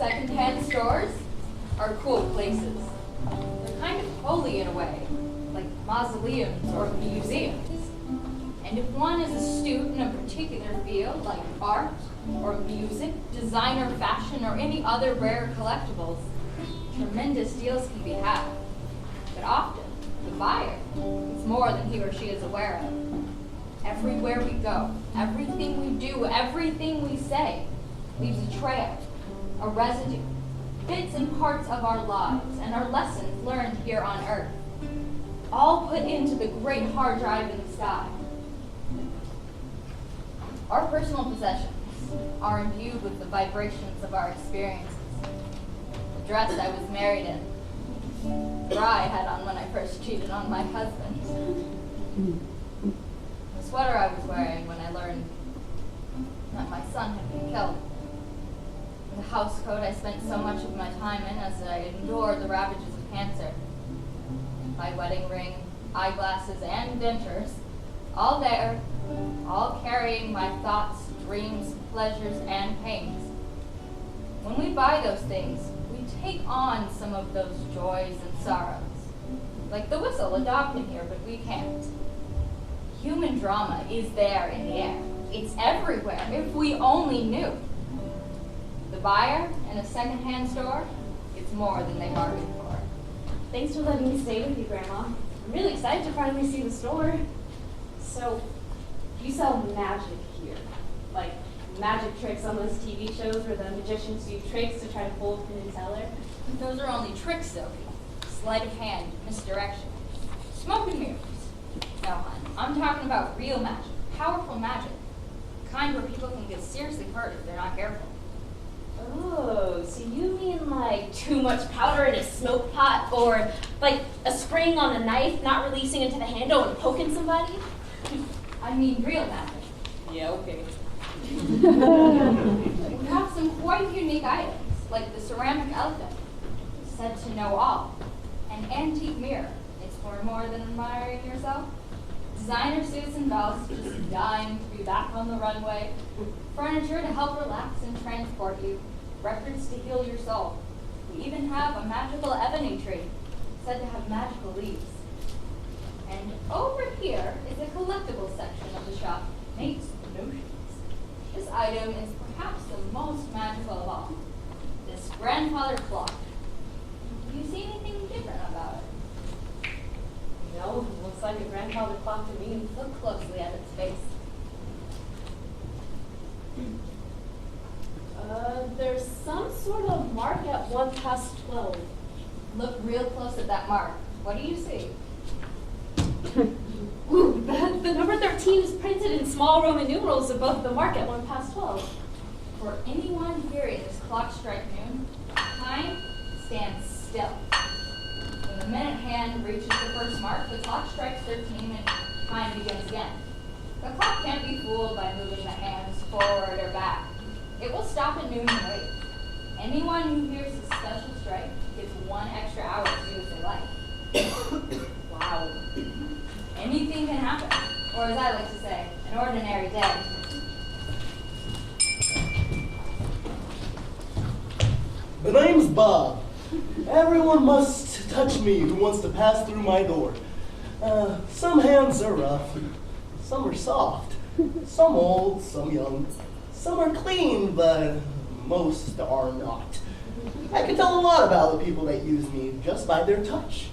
Second-hand stores are cool places. They're kind of holy in a way, like mausoleums or museums. And if one is a student in a particular field, like art or music, designer, fashion, or any other rare collectibles, tremendous deals can be had. But often, the buyer is more than he or she is aware of. Everywhere we go, everything we do, everything we say leaves a trail, a residue, bits and parts of our lives and our lessons learned here on Earth, all put into the great hard drive in the sky. Our personal possessions are imbued with the vibrations of our experiences. The dress I was married in, the bra I had on when I first cheated on my husband, the sweater I was wearing when I learned that my son had been killed, the house coat I spent so much of my time in as I endured the ravages of cancer, my wedding ring, eyeglasses, and dentures, all there, all carrying my thoughts, dreams, pleasures, and pains. When we buy those things, we take on some of those joys and sorrows. Like the whistle, a dog can hear, but we can't. Human drama is there in the air. It's everywhere, if we only knew. The buyer in a second-hand store gets more than they bargained for. Thanks for letting me stay with you, Grandma. I'm really excited to finally see the store. So, you sell magic here? Like magic tricks on those TV shows where the magicians do tricks to try to fool Penn and Teller? Those are only tricks, Sophie. Sleight of hand, misdirection. Smoke and mirrors. No, hon. I'm talking about real magic. Powerful magic. The kind where people can get seriously hurt if they're not careful. Oh, so you mean like too much powder in a smoke pot, or like a spring on a knife not releasing into the handle and poking somebody? I mean real magic. Yeah, okay. We have some quite unique items, like the ceramic elephant, said to know all, an antique mirror. It's for more than admiring yourself. Designer suits and belts just dying to be back on the runway. Furniture to help relax and transport you. Records to heal your soul. We even have a magical ebony tree, said to have magical leaves. And over here is a collectible section of the shop, Nate's Notions. This item is perhaps the most magical of all. This grandfather clock. Do you see anything different about it? No, it looks like a grandfather clock to me. Look closely at its face. There's some sort of mark at 1:12. Look real close at that mark. What do you see? Ooh, the number 13 is printed in small Roman numerals above the mark at 1:12. For anyone hearing this clock strike noon, time stands still. When the minute hand reaches the first mark, the clock strikes 13 and time begins again. The clock can't be fooled by moving the hands forward or back. It will stop at noon and wait. Anyone who hears the special strike gets 1 extra hour to do as they like. Wow. Anything can happen, or as I like to say, an ordinary day. The name's Bob. Everyone must touch me who wants to pass through my door. Some hands are rough, some are soft, some old, some young, some are clean, but most are not. I can tell a lot about the people that use me just by their touch.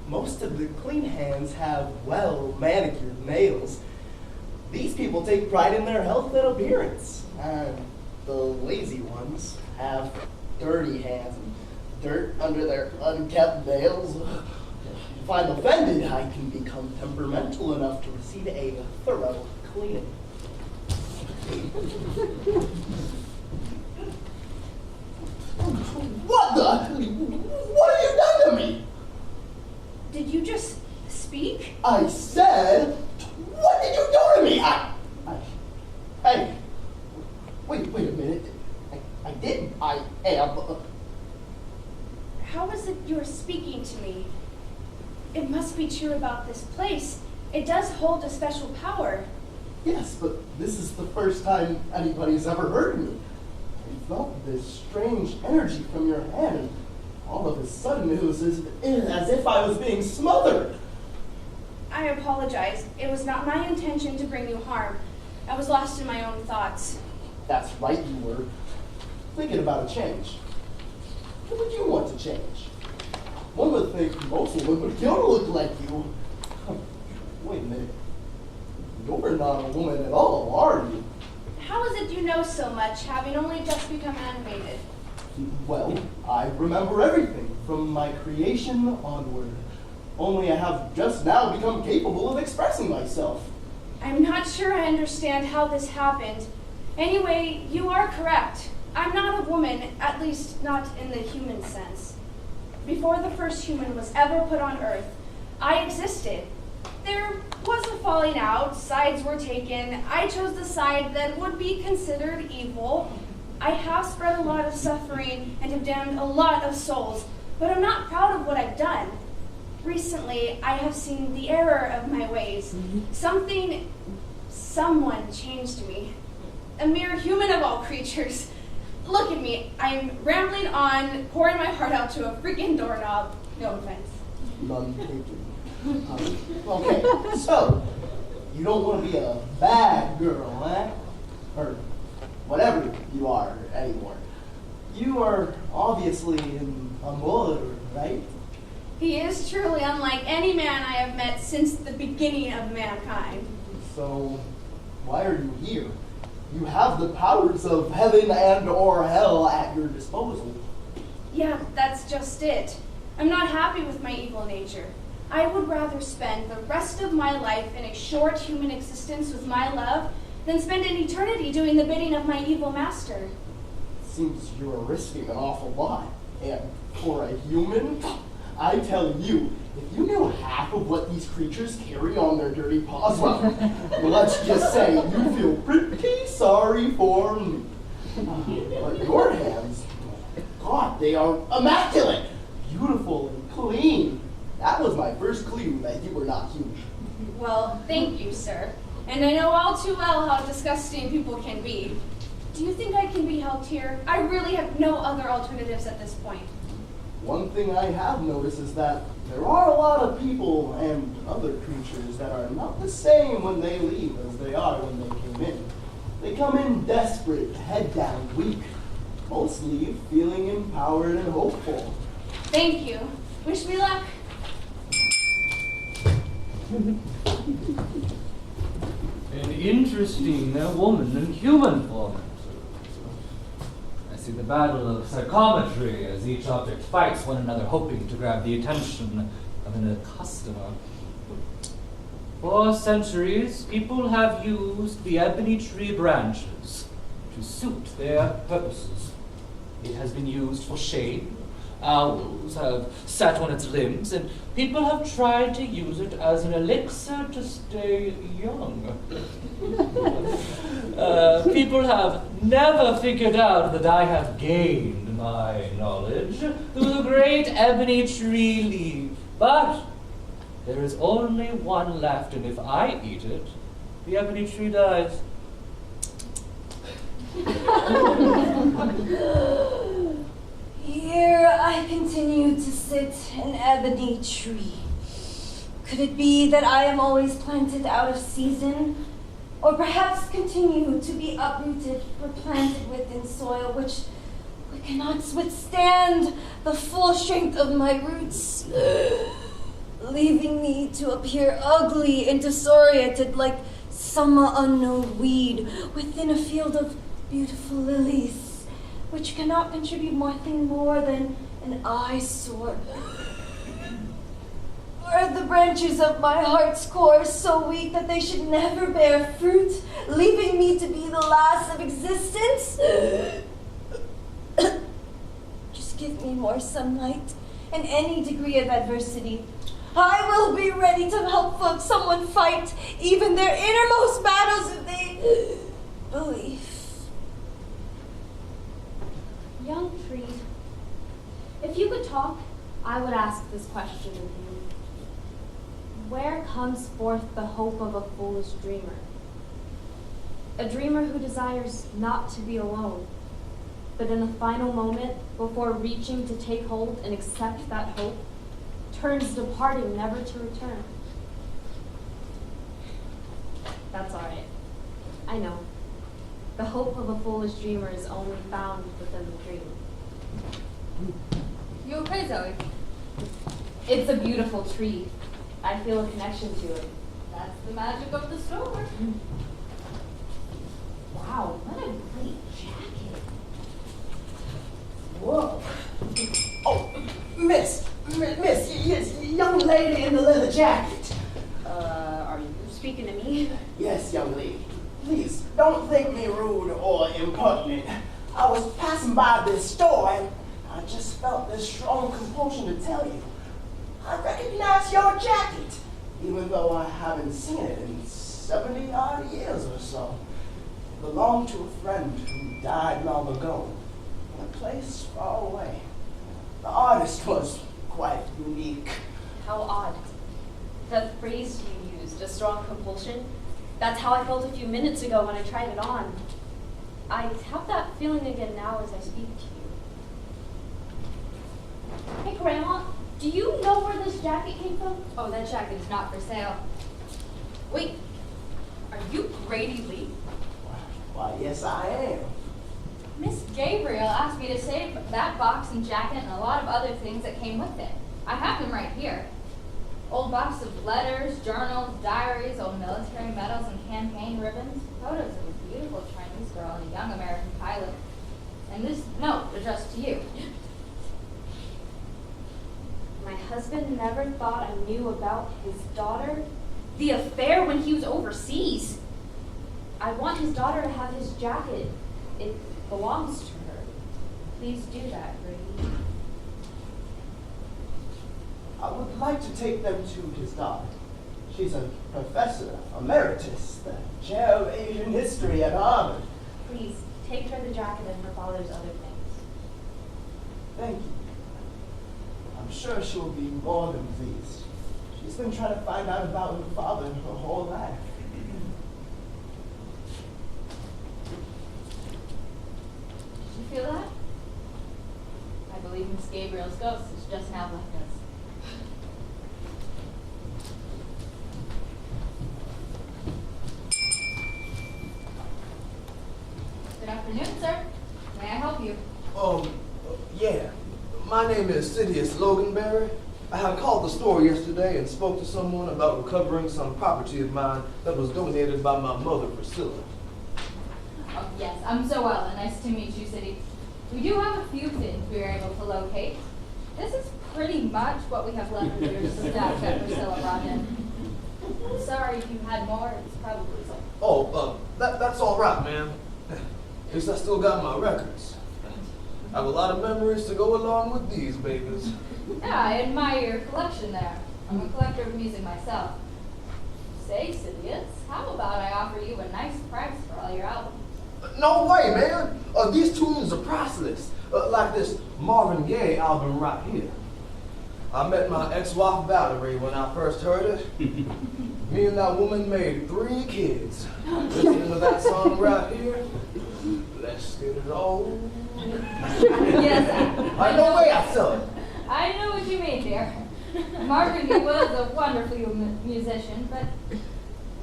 Most of the clean hands have well-manicured nails. These people take pride in their health and appearance, and the lazy ones have dirty hands and dirt under their unkept nails. If I'm offended, I can become temperamental enough to receive a thorough cleaning. What have you done to me? I said, what did you do to me? Hey, wait a minute. I didn't. I am. How is it you're speaking to me? It must be true about this place. It does hold a special power. Yes, but this is the first time anybody's ever heard me. I felt this strange energy from your hand, and all of a sudden it was as if I was being smothered. I apologize. It was not my intention to bring you harm. I was lost in my own thoughts. That's right, you were. Thinking about a change. What would you want to change? One would think most women would kill to look like you. Wait a minute. You're not a woman at all, are you? How is it you know so much, having only just become animated? Well, I remember everything from my creation onward. Only I have just now become capable of expressing myself. I'm not sure I understand how this happened. Anyway, you are correct. I'm not a woman, at least not in the human sense. Before the first human was ever put on Earth, I existed. There was a falling out, sides were taken. I chose the side that would be considered evil. I have spread a lot of suffering and have damned a lot of souls, but I'm not proud of what I've done. Recently, I have seen the error of my ways. Someone changed me. A mere human of all creatures. Look at me, I'm rambling on, pouring my heart out to a freaking doorknob. No offense. None taken. Okay, so, you don't want to be a bad girl, eh? Or whatever you are anymore. You are obviously an amour, right? He is truly unlike any man I have met since the beginning of mankind. So, why are you here? You have the powers of heaven and or hell at your disposal. Yeah, that's just it. I'm not happy with my evil nature. I would rather spend the rest of my life in a short human existence with my love than spend an eternity doing the bidding of my evil master. Seems you're risking an awful lot. And for a human, I tell you, if you knew half of what these creatures carry on their dirty paws, well, let's just say you feel pretty sorry for me. But your hands, God, they are immaculate, beautiful and clean. That was my first clue that you were not human. Well, thank you, sir. And I know all too well how disgusting people can be. Do you think I can be helped here? I really have no other alternatives at this point. One thing I have noticed is that there are a lot of people and other creatures that are not the same when they leave as they are when they came in. They come in desperate, head down, weak. Most leave feeling empowered and hopeful. Thank you. Wish me luck. An interesting woman in human form. I see the battle of psychometry as each object fights one another, hoping to grab the attention of an customer. For centuries, people have used the ebony tree branches to suit their purposes. It has been used for shade. Owls have sat on its limbs, and people have tried to use it as an elixir to stay young. People have never figured out that I have gained my knowledge through the great ebony tree leaf. But there is only one left, and if I eat it, the ebony tree dies. Here I continue to sit an ebony tree. Could it be that I am always planted out of season? Or perhaps continue to be uprooted or planted within soil which cannot withstand the full strength of my roots, leaving me to appear ugly and disoriented like some unknown weed within a field of beautiful lilies, which cannot contribute nothing more than an eyesore. Are the branches of my heart's core so weak that they should never bear fruit, leaving me to be the last of existence? Just give me more sunlight and any degree of adversity. I will be ready to help someone fight even their innermost battles if they believe. Young tree, if you could talk, I would ask this question of you. Where comes forth the hope of a foolish dreamer? A dreamer who desires not to be alone, but in the final moment, before reaching to take hold and accept that hope, turns departing never to return. That's all right. I know. The hope of a foolish dreamer is only found within the dream. You okay, Zoe? It's a beautiful tree. I feel a connection to it. That's the magic of the store. Wow, what a great jacket. Whoa. Oh, miss, yes, young lady in the leather jacket. Are you speaking to me? Yes, young lady. Please, don't think me rude or impertinent. I was passing by this store and I just felt this strong compulsion to tell you. I recognize your jacket, even though I haven't seen it in 70-odd years or so. It belonged to a friend who died long ago in a place far away. The artist was quite unique. How odd. The phrase you used, a strong compulsion, that's how I felt a few minutes ago when I tried it on. I have that feeling again now as I speak to you. Hey, Grandma, do you know where this jacket came from? Oh, that jacket is not for sale. Wait, are you Grady Lee? Why, yes, I am. Miss Gabriel asked me to save that box and jacket and a lot of other things that came with it. I have them right here. Old box of letters, journals, diaries, old military medals and campaign ribbons, photos of a beautiful Chinese girl and a young American pilot. And this note addressed to you. My husband never thought I knew about his daughter. The affair when he was overseas. I want his daughter to have his jacket. It belongs to her. Please do that, Grady. I would like to take them to his daughter. She's a professor emeritus, the chair of Asian history at Harvard. Please, take her the jacket and her father's other things. Thank you. I'm sure she will be more than pleased. She's been trying to find out about her father her whole life. Did you feel that? I believe Miss Gabriel's ghost has just now left us. Good afternoon, sir. May I help you? Yeah. My name is Sidious Loganberry. I had called the store yesterday and spoke to someone about recovering some property of mine that was donated by my mother, Priscilla. Oh, yes, I'm so well, and nice to meet you, City. We do have a few things we were able to locate. This is pretty much what we have left of your stash that Priscilla brought in. I'm sorry if you had more, it's probably so. Oh, that's all right, ma'am. At least I still got my records. I have a lot of memories to go along with these babies. Yeah, I admire your collection there. I'm a collector of music myself. Say, Sidious, how about I offer you a nice price for all your albums? No way, man. These tunes are priceless. Like this Marvin Gaye album right here. I met my ex-wife Valerie when I first heard it. Me and that woman made 3 kids. Listening to that song right here. Let's get it on. Yes, I know way I sell it. I know what you mean, dear. Marvin Gaye was a wonderful musician, but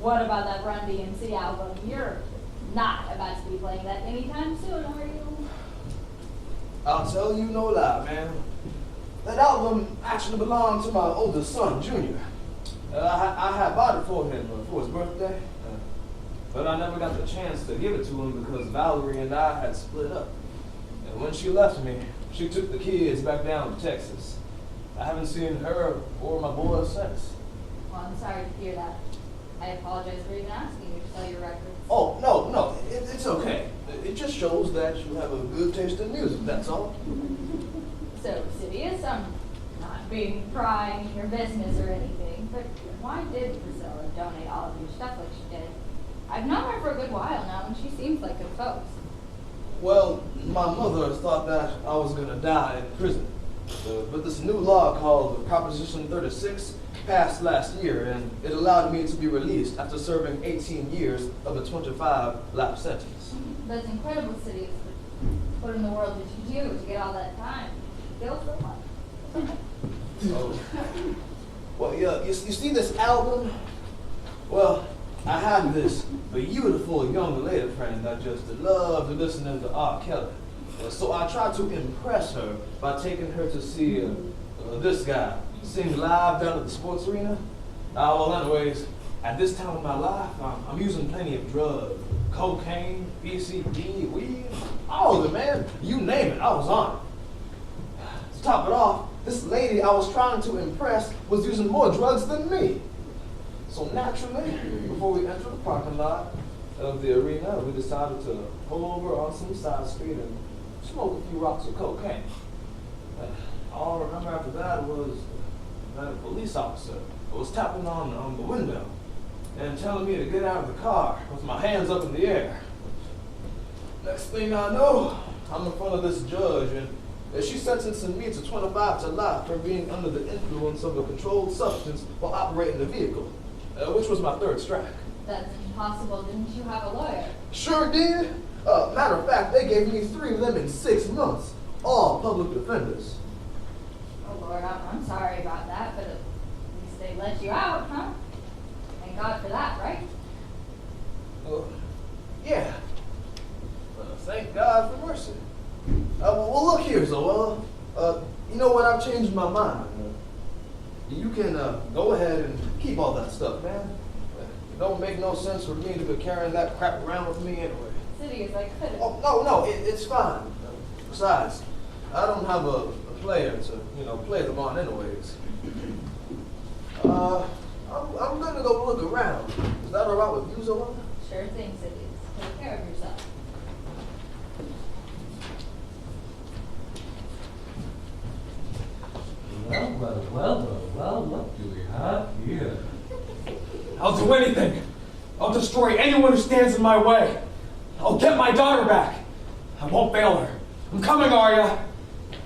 what about that Run DMC album? You're not about to be playing that anytime soon, are you? I'll tell you no lie, man. That album actually belonged to my oldest son, Junior. I had bought it for him for his birthday, but I never got the chance to give it to him because Valerie and I had split up. And when she left me, she took the kids back down to Texas. I haven't seen her or my boys since. Well, I'm sorry to hear that. I apologize for even asking you to sell your records. Oh, no, it's okay. It just shows that you have a good taste in music, that's all. So, Sidious, I'm not being prying in your business or anything, but why did Priscilla donate all of your stuff like she did? I've known her for a good while now, and she seems like good folks. Well, my mother thought that I was gonna die in prison. But this new law called Proposition 36 passed last year, and it allowed me to be released after serving 18 years of a 25-life sentence. That's incredible, Sidious. What in the world did you do to get all that time? Kill someone? Oh. Well, yeah, you see this album? Well, I had this beautiful young lady friend that just loved listening to R. Kelly. So I tried to impress her by taking her to see this guy sing live down at the sports arena. Well, anyways, at this time of my life, I'm using plenty of drugs. Cocaine, PCP, weed, all of it, man. You name it, I was on it. To top it off, this lady I was trying to impress was using more drugs than me. So naturally, before we entered the parking lot of the arena, we decided to pull over on some side street and smoke a few rocks of cocaine. All I remember after that was that a police officer was tapping on the window and telling me to get out of the car with my hands up in the air. Next thing I know, I'm in front of this judge, and she's sentencing me to 25 to life for being under the influence of a controlled substance while operating the vehicle, which was my third strike. That's impossible. Didn't you have a lawyer? Sure did. Matter of fact, they gave me 3 lemons, 6 months, all public defenders. Oh, Lord, I'm sorry about that, but at least they let you out, huh? Thank God for that, right? Yeah. Thank God for mercy. Well, look here, Zoella. You know what? I've changed my mind. You can go ahead and keep all that stuff, man. It don't make no sense for me to be carrying that crap around with me anyway. Sidious, I could have. Oh, no, it's fine. Besides, I don't have a player to, play them on anyways. I'm gonna go look around. Is that all right with you, Zoella? Sure thing, Sidious. Take care of yourself. Well, what do we have here? I'll do anything. I'll destroy anyone who stands in my way. I'll get my daughter back. I won't fail her. I'm coming, Arya.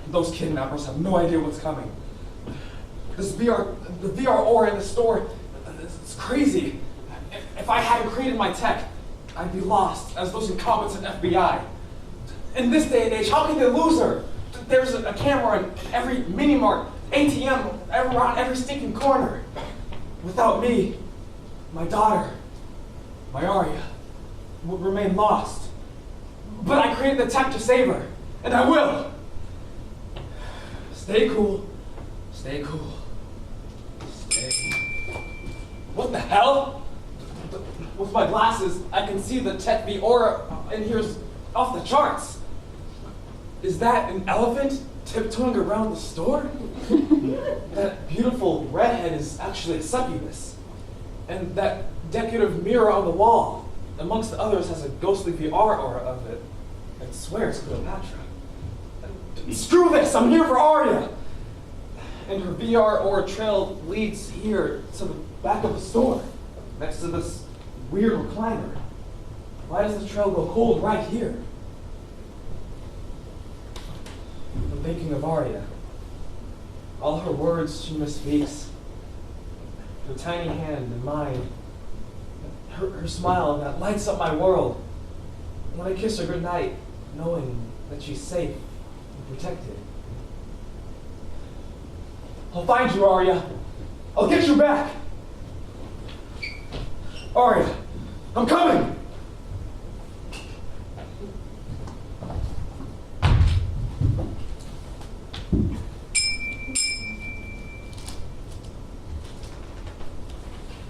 Those kidnappers have no idea what's coming. The VR aura in the store, it's crazy. If I hadn't created my tech, I'd be lost as those incompetent FBI. In this day and age, how can they lose her? There's a camera in every mini-mart, ATM, around every stinking corner. Without me, my daughter, my Arya, would remain lost. But I created the tech to save her, and I will. Stay cool. Stay cool. Stay cool. What the hell? With my glasses, I can see the tech, the aura in here's off the charts. Is that an elephant tiptoeing around the store? That beautiful redhead is actually a succubus. And that decorative mirror on the wall, amongst the others, has a ghostly VR aura of it. I swear it's Cleopatra. Screw this! I'm here for Arya! And her VR aura trail leads here to the back of the store, next to this weird recliner. Why does the trail go cold right here? I'm thinking of Arya. All her words she misspeaks. Her tiny hand in mine. Her smile that lights up my world. When I kiss her goodnight, knowing that she's safe and protected. I'll find you, Arya. I'll get you back. Arya, I'm coming.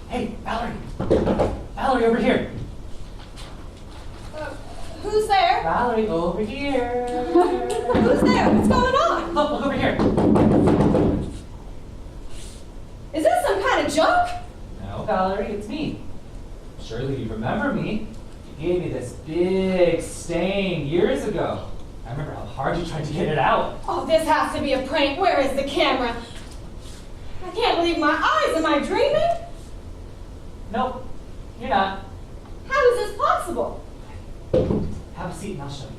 Hey, Valerie. Valerie, over here. Who's there? Valerie, over here. Who's there? What's going on? Look over here. Is this some kind of joke? No, Valerie, it's me. Surely you remember me. You gave me this big stain years ago. I remember how hard you tried to get it out. Oh, this has to be a prank. Where is the camera? can't believe my eyes. Am I dreaming? Nope, you're not. How is this possible? Have a seat and I'll show you.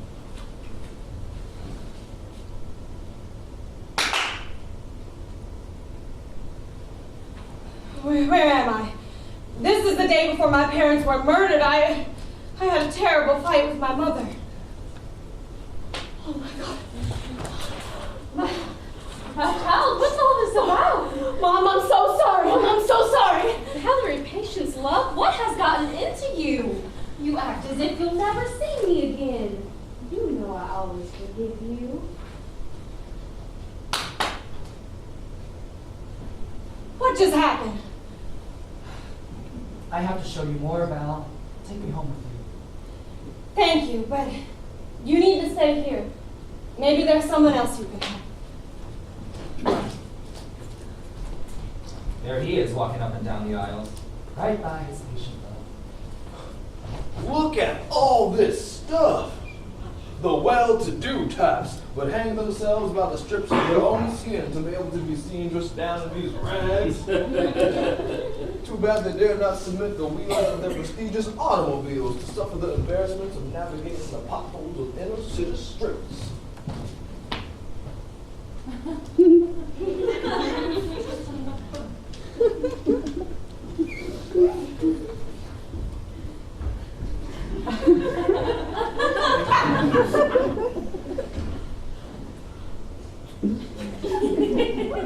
Where am I? This is the day before my parents were murdered. I had a terrible fight with my mother. Oh my God. Child, what's all this about? Mom, I'm so sorry. I'm so sorry. Valerie, patience, love, what has gotten into you? You act as if you'll never see me again. You know I always forgive you. What just happened? I have to show you more, Val. Take me home with you. Thank you, but you need to stay here. Maybe there's someone else you can help. There he is, walking up and down the aisles, right by his patient love. Look at all this stuff. The well-to-do types would hang themselves by the strips of their own skin to be able to be seen just down in these rags. Too bad they dare not submit the wheels of their prestigious automobiles to suffer the embarrassments of navigating the potholes of inner city streets.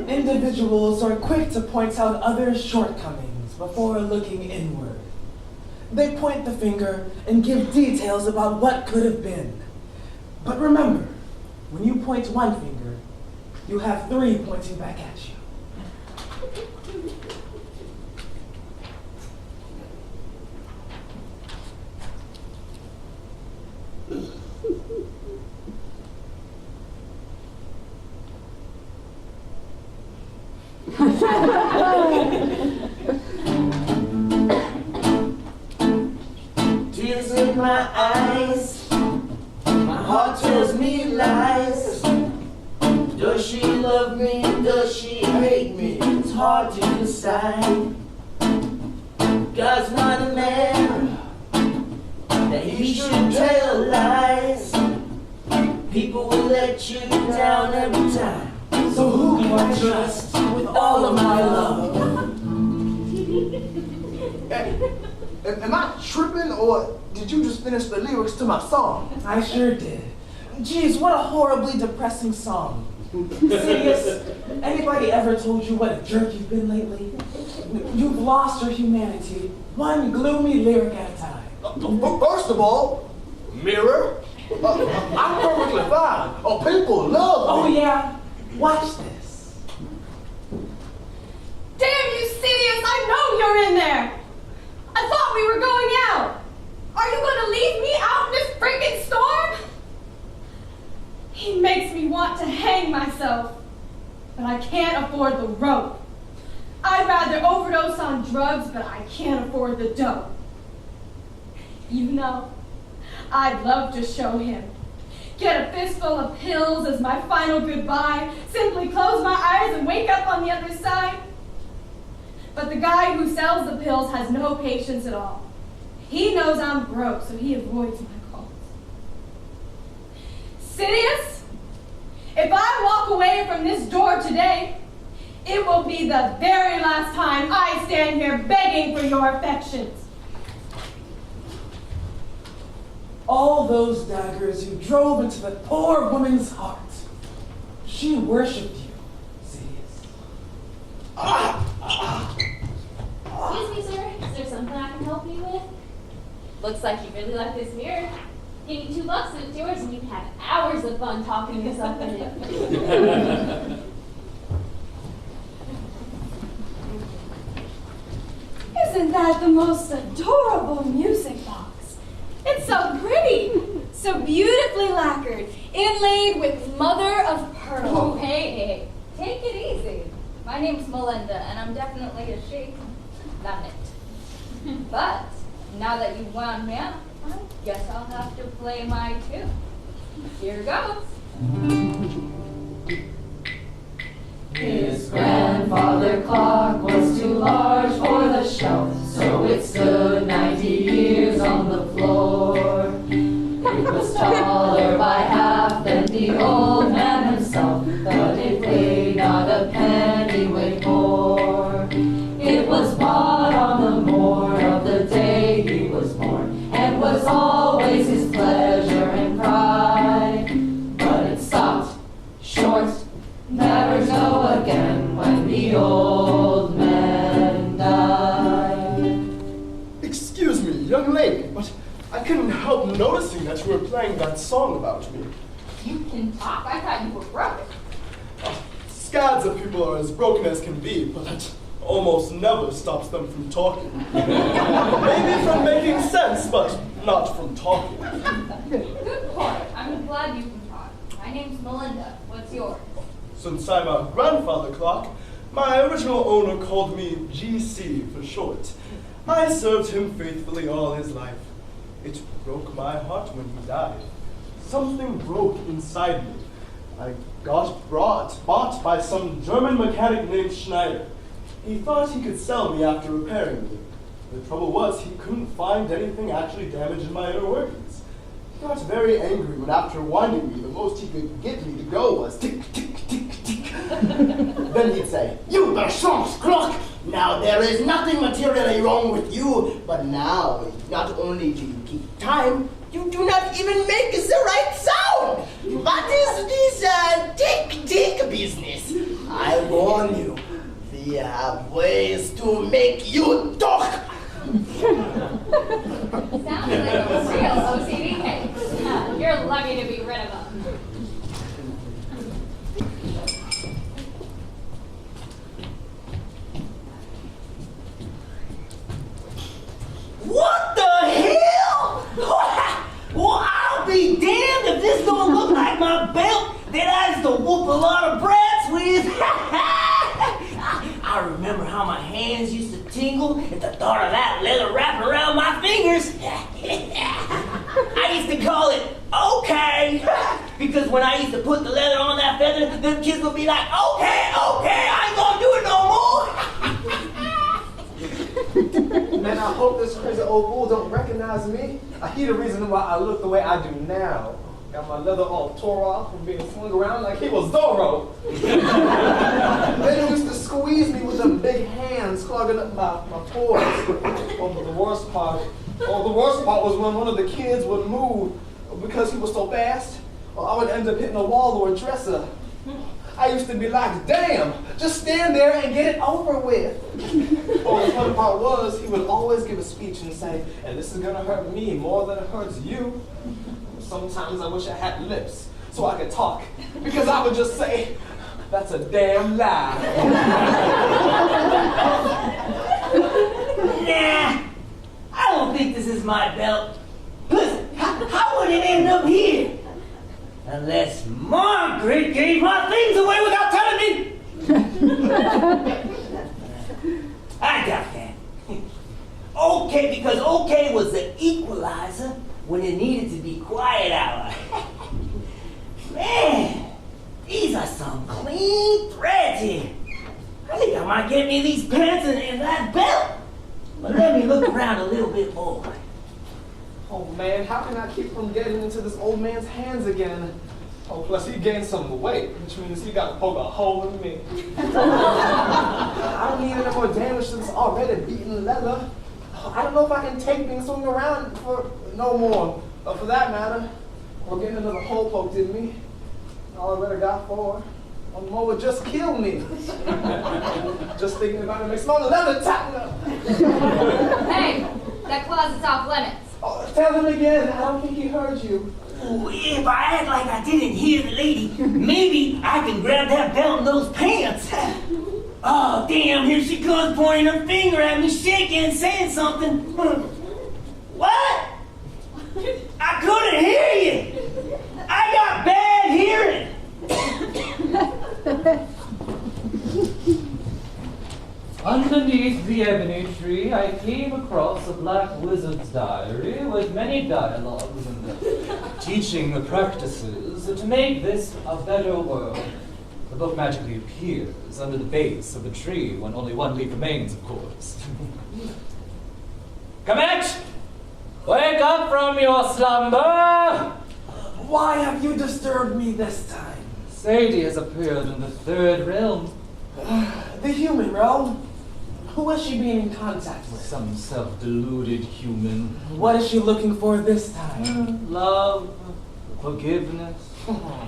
Individuals are quick to point out others' shortcomings before looking inward. They point the finger and give details about what could have been. But remember, when you point one finger, you have three pointing back at you. Tears in my eyes, my heart tells me lies. Does she love me, does she hate me? It's hard to decide. God's not a man that he should tell lies. People will let you down every time. So who can I trust with all of my love? Hey, am I tripping, or did you just finish the lyrics to my song? I sure did. Geez, what a horribly depressing song. Serious? Anybody ever told you what a jerk you've been lately? You've lost your humanity, one gloomy lyric at a time. First of all, mirror, I'm perfectly fine. Oh, people love Oh me. yeah? Watch this. Damn you, Sidious! I know you're in there! I thought we were going out! Are you gonna leave me out in this freaking storm? He makes me want to hang myself, but I can't afford the rope. I'd rather overdose on drugs, but I can't afford the dope. You know, I'd love to show him. Get a fistful of pills as my final goodbye, simply close my eyes and wake up on the other side. But the guy who sells the pills has no patience at all. He knows I'm broke, so he avoids my calls. Sidious, if I walk away from this door today, it will be the very last time I stand here begging for your affections. All those daggers you drove into the poor woman's heart. She worshipped you, Sidious. Excuse me, sir. Is there something I can help you with? Looks like you really like this mirror. Give me $2 and it's yours, and you can have hours of fun talking yourself in it. Isn't that the most adorable music box? It's so pretty, so beautifully lacquered, inlaid with mother of pearl. Oh, hey, take it easy. My name's Melinda, and I'm definitely a she, not it. But now that you've wound me up, I guess I'll have to play my tune. Here goes. His grandfather clock was too large for the shelf, so it stood 90 years on the floor. It was taller by half than the old man himself, but it weighed not a pennyweight more. It was bought on the morn of the day he was born, and was always his pleasure and pride. But it stopped short, never to go again, when the old man died. Excuse me, young lady, but I couldn't help noticing that you were playing that song about me. You can talk? I thought you were broken. Scads of people are as broken as can be, but that almost never stops them from talking. Maybe from making sense, but not from talking. Good point. I'm glad you can talk. My name's Melinda. What's yours? Since I'm a grandfather clock, my original owner called me GC for short. I served him faithfully all his life. It broke my heart when he died. Something broke inside me. I got bought by some German mechanic named Schneider. He thought he could sell me after repairing me. The trouble was, he couldn't find anything actually damaged in my inner workings. He got very angry when after winding me, the most he could get me to go was tick, tick, tick, tick. Then he'd say, "You Bachan's clock! Now there is nothing materially wrong with you, but now not only do you keep time, you do not even make the right sound! What is this tick-tick business? I warn you, we have ways to make you talk! Sounds like a real OCD case. You're lucky to be rid of him. What the hell? Well, I'll be damned if this don't look like my belt that I used to whoop a lot of brats with. I remember how my hands used to tingle at the thought of that leather wrapping around my fingers. I used to call it okay, because when I used to put the leather on that feather, them kids would be like, okay, I ain't gonna do it no more. Man, I hope this crazy old fool don't recognize me. He the reason why I look the way I do now. Got my leather all tore off from being swung around like he was Zorro. Then he used to squeeze me with them big hands clogging up my pores. Oh, but the worst part was when one of the kids would move because he was so fast. Well, I would end up hitting a wall or a dresser. I used to be like, damn, just stand there and get it over with. Oh, the funny part was, he would always give a speech and say, and this is gonna hurt me more than it hurts you. Sometimes I wish I had lips so I could talk, because I would just say, that's a damn lie. Nah, I don't think this is my belt. Listen, how would it end up here? Unless Margaret gave my things away without telling me. I doubt that. Okay, because okay was the equalizer when it needed to be quiet hour. Man, these are some clean threads here. I think I might get me these pants and that belt. But let me look around a little bit more. Oh man, how can I keep from getting into this old man's hands again? Oh, plus he gained some weight, which means he got to poke a hole in me. I don't need any more damage to this already beaten leather. I don't know if I can take being swung around for no more. For that matter, or getting another hole poked in me. All I really got for one more would just kill me. Just thinking about it makes my leather tighten up. Hey, that closet's off limits. Oh, tell him again. I don't think he heard you. Ooh, if I act like I didn't hear the lady, maybe I can grab that belt and those pants. Oh, damn, here she comes pointing her finger at me, shaking and saying something. What? I couldn't hear you. I got bad hearing. Underneath the ebony tree, I came across a black wizard's diary with many dialogues and teaching the practices to make this a better world. The book magically appears under the base of the tree when only one leaf remains, of course. Commit! Wake up from your slumber! Why have you disturbed me this time? Sadie has appeared in the third realm. The human realm? Who is she being in contact with? Some self-deluded human. What is she looking for this time? Love, forgiveness.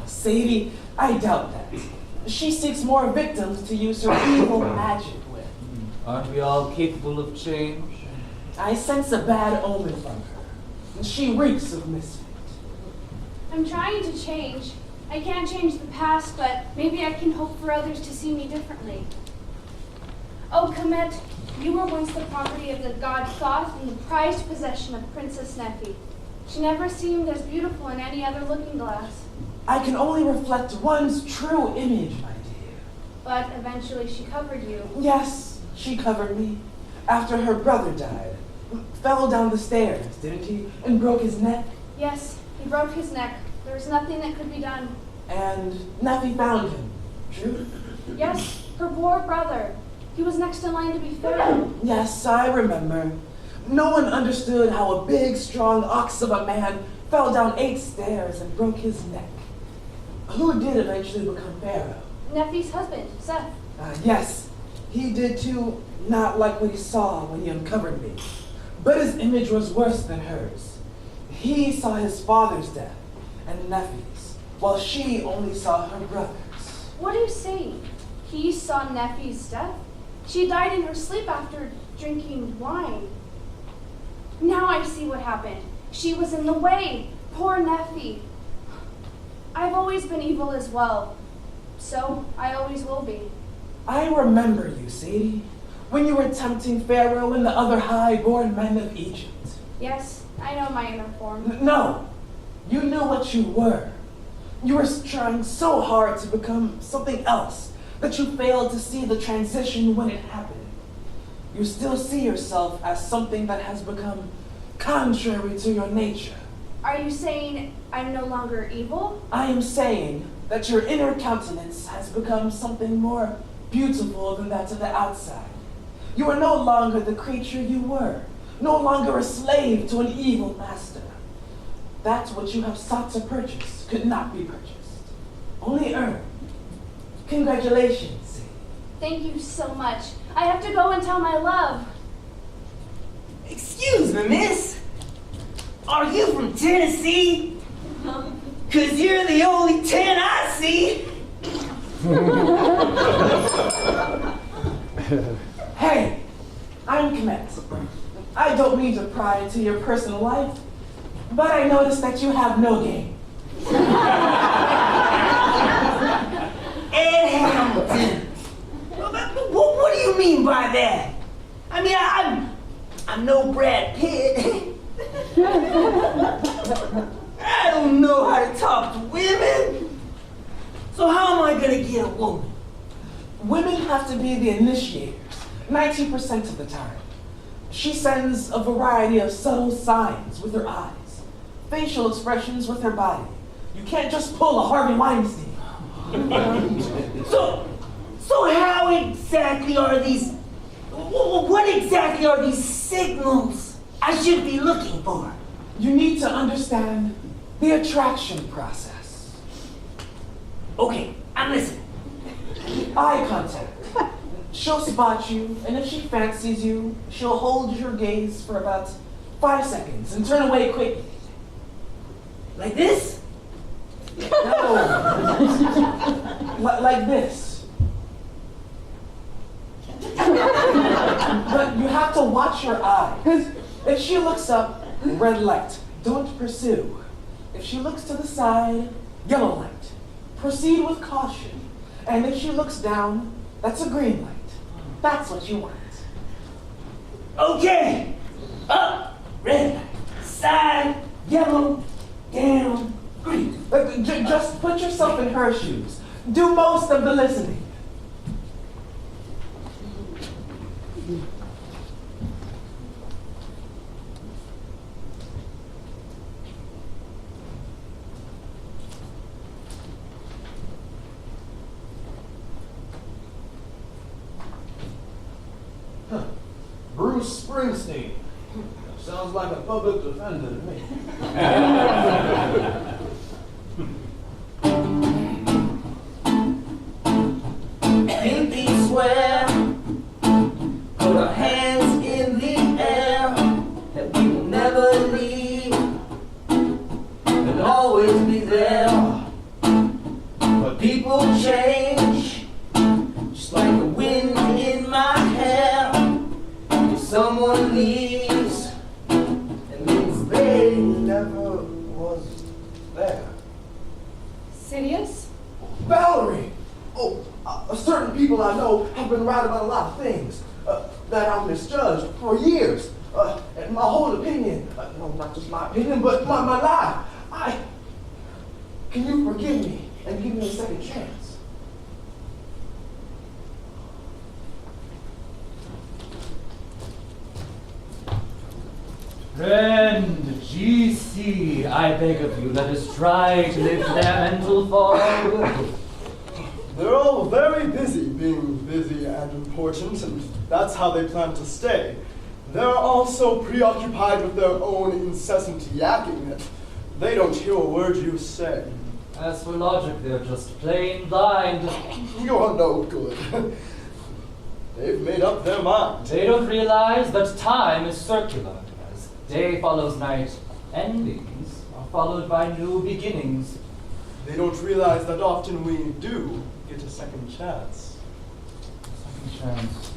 Sadie, I doubt that. She seeks more victims to use her evil magic with. Aren't we all capable of change? I sense a bad omen from her. She reeks of misfit. I'm trying to change. I can't change the past, but maybe I can hope for others to see me differently. Oh, Comet, you were once the property of the god Thoth and the prized possession of Princess Nephi. She never seemed as beautiful in any other looking glass. I can only reflect one's true image, my dear. But eventually she covered you. Yes, she covered me. After her brother died. Fell down the stairs, didn't he? And broke his neck. Yes, he broke his neck. There was nothing that could be done. And Nephi found him. True? Yes, her poor brother. He was next in line to be pharaoh. Yes, I remember. No one understood how a big, strong ox of a man fell down 8 stairs and broke his neck. Who did eventually become pharaoh? Nephi's husband, Seth. Yes, he did too, not like what he saw when he uncovered me. But his image was worse than hers. He saw his father's death and Nephi's, while she only saw her brother's. What are you saying? He saw Nephi's death? She died in her sleep after drinking wine. Now I see what happened. She was in the way. Poor Nephi. I've always been evil as well. So I always will be. I remember you, Sadie, when you were tempting Pharaoh and the other high-born men of Egypt. Yes, I know my inner form. No, you knew what you were. You were trying so hard to become something else that you failed to see the transition when it happened. You still see yourself as something that has become contrary to your nature. Are you saying I'm no longer evil? I am saying that your inner countenance has become something more beautiful than that of the outside. You are no longer the creature you were, no longer a slave to an evil master. That which you have sought to purchase could not be purchased, only earned. Congratulations, Sadie. Thank you so much. I have to go and tell my love. Excuse me, miss. Are you from Tennessee? 'Cause you're the only 10 I see. Hey, I'm Comet. I don't mean to pry into your personal life, but I noticed that you have no game. Ed Hamilton. What do you mean by that? I mean, I'm no Brad Pitt. I don't know how to talk to women. So how am I gonna get a woman? Women have to be the initiators, 90% of the time. She sends a variety of subtle signs with her eyes, facial expressions with her body. You can't just pull a Harvey Weinstein. So how exactly are these, what exactly are these signals I should be looking for? You need to understand the attraction process. Okay, I'm listening. Eye contact. She'll spot you, and if she fancies you, she'll hold your gaze for about 5 seconds and turn away quickly. Like this? No. Like this. But you have to watch your eyes. If she looks up, red light, don't pursue. If she looks to the side, yellow light, proceed with caution. And if she looks down, that's a green light. That's what you want. Okay. Up, red, side, yellow, down, green. Just put yourself in her shoes. Do most of the listening. Bruce Springsteen. Sounds like a public defender to me. Pinky swear, put our hands in the air, that we will never leave and always be there. But people change, just like the wind in my hair. If someone leaves, it means they Never was there. Sidious? Valerie! Oh, certain people I know have been right about a lot of things that I've misjudged for years. And my whole opinion, no, not just my opinion, but my life. Can you forgive me and give me a second chance? Friend, GC, I beg of you, let us try to lift their mental fog. They're all very busy being busy and important, and that's how they plan to stay. They're all so preoccupied with their own incessant yakking that they don't hear a word you say. As for logic, they're just plain blind. You're no good. They've made up their mind. They don't realize that time is circular. As day follows night, endings are followed by new beginnings. They don't realize that often we do get a second chance. Second chance.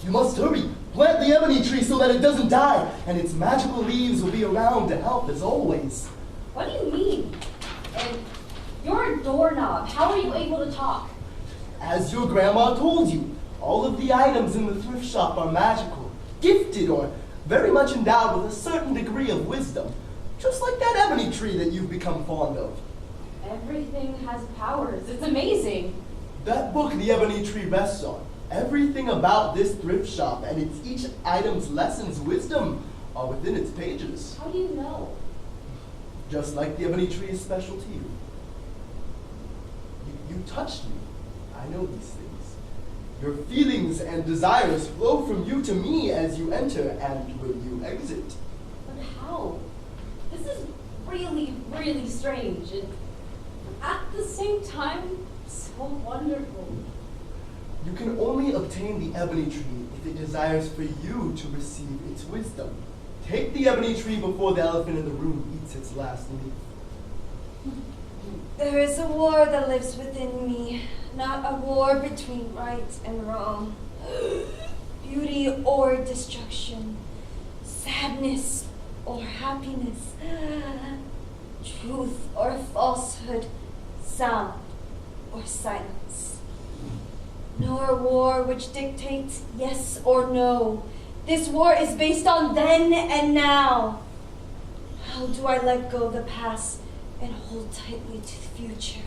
You must hurry. Plant the ebony tree so that it doesn't die, and its magical leaves will be around to help as always. What do you mean? And you're a doorknob. How are you able to talk? As your grandma told you, all of the items in the thrift shop are magical, gifted, or very much endowed with a certain degree of wisdom, just like that ebony tree that you've become fond of. Everything has powers. It's amazing. That book the ebony tree rests on, everything about this thrift shop and its each item's lessons, wisdom, are within its pages. How do you know? Just like the ebony tree is special to you. You touched me. I know these things. Your feelings and desires flow from you to me as you enter and when you exit. But how? This is really, really strange and at the same time, so wonderful. You can only obtain the ebony tree if it desires for you to receive its wisdom. Take the ebony tree before the elephant in the room eats its last leaf. There is a war that lives within me, not a war between right and wrong, beauty or destruction, sadness or happiness, truth or falsehood, sound or silence. Nor a war which dictates yes or no. This war is based on then and now. How do I let go of the past and hold tightly to the future?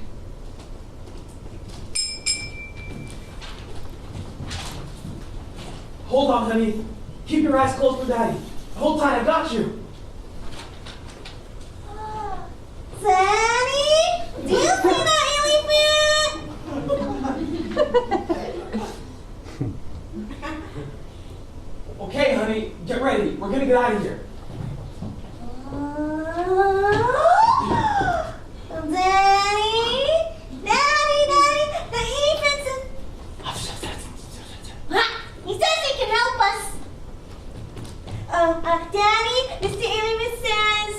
Hold on, honey. Keep your eyes closed for Daddy. Hold tight, I got you. Daddy, do you see that Okay, honey, get ready. We're gonna get out of here. Daddy, the elephant is... He says he can help us. Daddy, Mr. Elephant says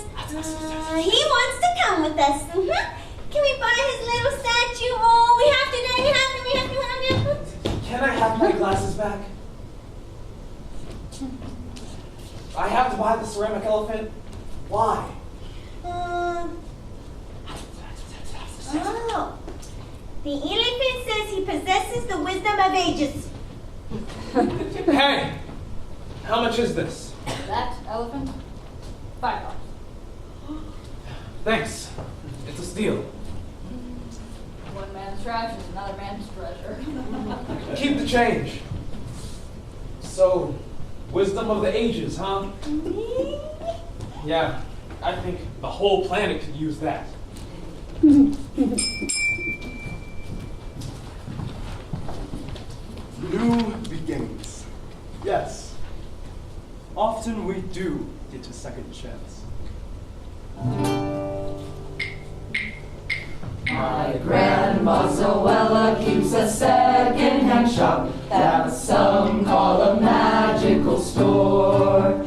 he wants to come with us. Can we buy his little statue? Oh, we have to, Daddy, we have to. Can I have my glasses back? I have to buy the ceramic elephant. Why? Oh. The elephant says he possesses the wisdom of ages. Hey! How much is this? That elephant? $5. Thanks. It's a steal. One man's trash is another man's treasure. Keep the change. So, wisdom of the ages, huh? Yeah, I think the whole planet could use that. often we do get a second chance. My grandma Zoella keeps a second-hand shop that some call a magical store.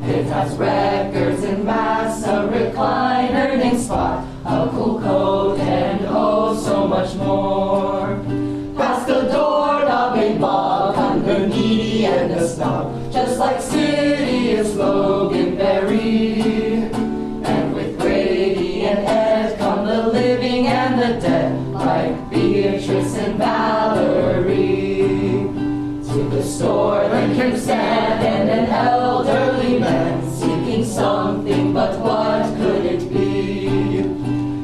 It has records and mass, a recliner named Spot, a cool coat, and oh, so much more. Past the doorknob ain't Bob, come the needy and the snob, just like Sidious Loganberry. And with Grady and Ed come the living and the dead, like Beatrice and Valerie. To the store then came Sam and an elderly man, seeking something, but what could it be?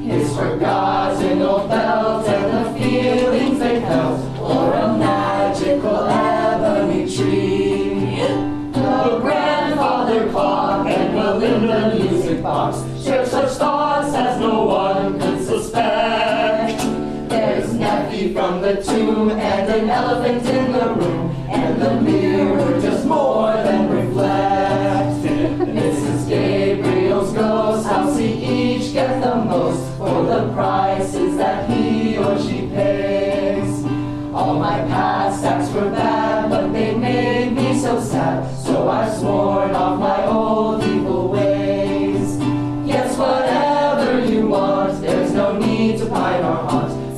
His forgotten old belt and the feelings they felt, or a magical ebony tree. The grandfather clock and Melinda music box share such thoughts as no one could suspect. There's Nephi from the tomb and an elephant in the room, and the mirror just more than reflects. Mrs. Gabriel's ghost house, he each get the most for the prices that he or she pays. All my past acts were bad, but they made me so sad, so I've sworn off my old evil ways. Yes, whatever you want, there's no need to pine or haunt.